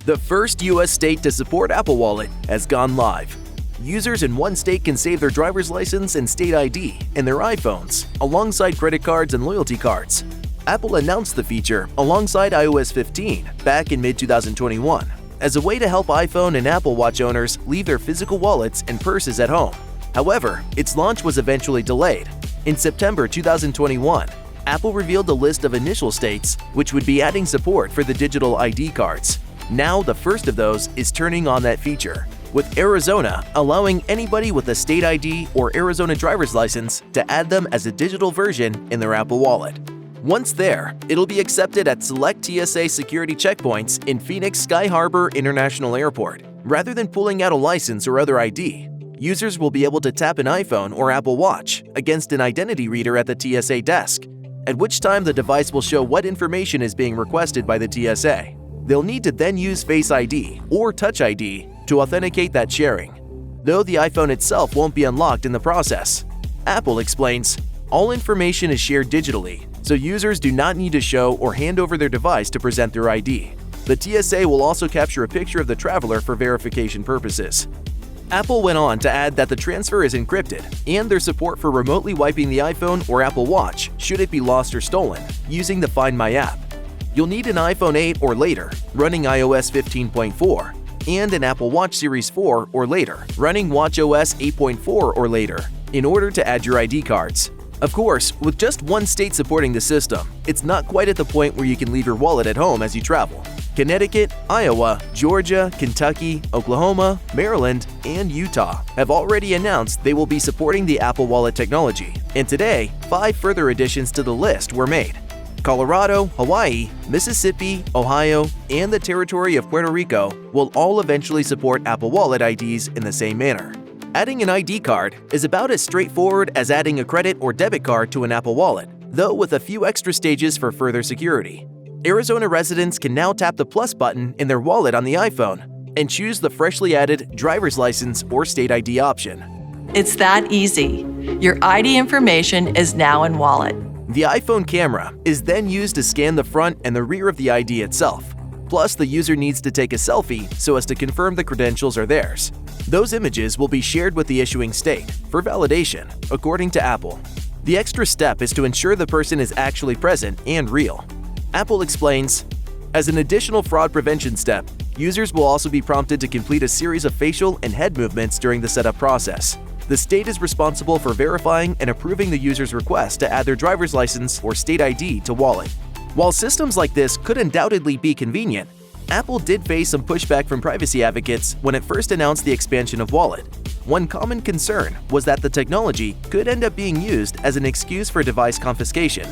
The first U.S. state to support Apple Wallet has gone live. Users in one state can save their driver's license and state ID in their iPhones, alongside credit cards and loyalty cards. Apple announced the feature alongside iOS 15 back in mid-2021 as a way to help iPhone and Apple Watch owners leave their physical wallets and purses at home. However, its launch was eventually delayed. In September 2021, Apple revealed a list of initial states which would be adding support for the digital ID cards. Now the first of those is turning on that feature, with Arizona allowing anybody with a state ID or Arizona driver's license to add them as a digital version in their Apple Wallet. Once there, it'll be accepted at select TSA security checkpoints in Phoenix Sky Harbor International Airport. Rather than pulling out a license or other ID, users will be able to tap an iPhone or Apple Watch against an identity reader at the TSA desk, at which time the device will show what information is being requested by the TSA. They'll need to then use Face ID or Touch ID to authenticate that sharing, though the iPhone itself won't be unlocked in the process. Apple explains, all information is shared digitally, so users do not need to show or hand over their device to present their ID. The TSA will also capture a picture of the traveler for verification purposes. Apple went on to add that the transfer is encrypted, and their support for remotely wiping the iPhone or Apple Watch should it be lost or stolen, using the Find My app. You'll need an iPhone 8 or later, running iOS 15.4, and an Apple Watch Series 4 or later, running watchOS 8.4 or later, in order to add your ID cards. Of course, with just one state supporting the system, it's not quite at the point where you can leave your wallet at home as you travel. Connecticut, Iowa, Georgia, Kentucky, Oklahoma, Maryland, and Utah have already announced they will be supporting the Apple Wallet technology, and today, 5 further additions to the list were made. Colorado, Hawaii, Mississippi, Ohio, and the territory of Puerto Rico will all eventually support Apple Wallet IDs in the same manner. Adding an ID card is about as straightforward as adding a credit or debit card to an Apple Wallet, though with a few extra stages for further security. Arizona residents can now tap the plus button in their wallet on the iPhone and choose the freshly added driver's license or state ID option. It's that easy. Your ID information is now in Wallet. The iPhone camera is then used to scan the front and the rear of the ID itself. Plus, the user needs to take a selfie so as to confirm the credentials are theirs. Those images will be shared with the issuing state for validation, according to Apple. The extra step is to ensure the person is actually present and real. Apple explains, as an additional fraud prevention step, users will also be prompted to complete a series of facial and head movements during the setup process. The state is responsible for verifying and approving the user's request to add their driver's license or state ID to Wallet. While systems like this could undoubtedly be convenient, Apple did face some pushback from privacy advocates when it first announced the expansion of Wallet. One common concern was that the technology could end up being used as an excuse for device confiscation,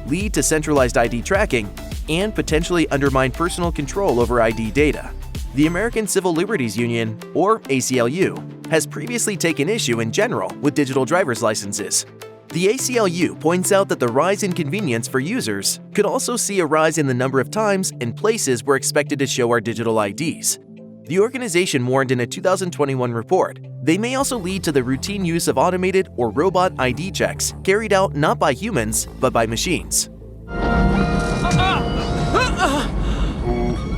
lead to centralized ID tracking, and potentially undermine personal control over ID data. The American Civil Liberties Union, or ACLU, has previously taken issue in general with digital driver's licenses. The ACLU points out that the rise in convenience for users could also see a rise in the number of times and places we're expected to show our digital IDs. The organization warned in a 2021 report they may also lead to the routine use of automated or robot ID checks carried out not by humans but by machines. Who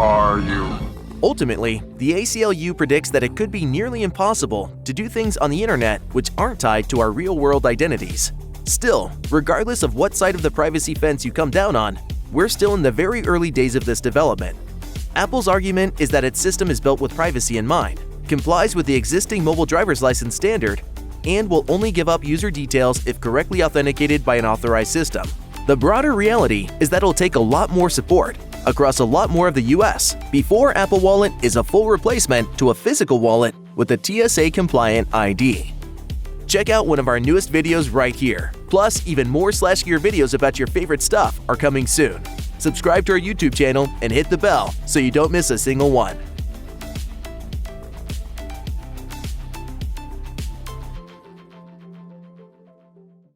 are you? Ultimately, the ACLU predicts that it could be nearly impossible to do things on the internet which aren't tied to our real-world identities. Still, regardless of what side of the privacy fence you come down on, we're still in the very early days of this development. Apple's argument is that its system is built with privacy in mind, complies with the existing mobile driver's license standard, and will only give up user details if correctly authenticated by an authorized system. The broader reality is that it'll take a lot more support across a lot more of the US before Apple Wallet is a full replacement to a physical wallet with a TSA-compliant ID. Check out one of our newest videos right here. Plus, even more SlashGear videos about your favorite stuff are coming soon. Subscribe to our YouTube channel and hit the bell so you don't miss a single one.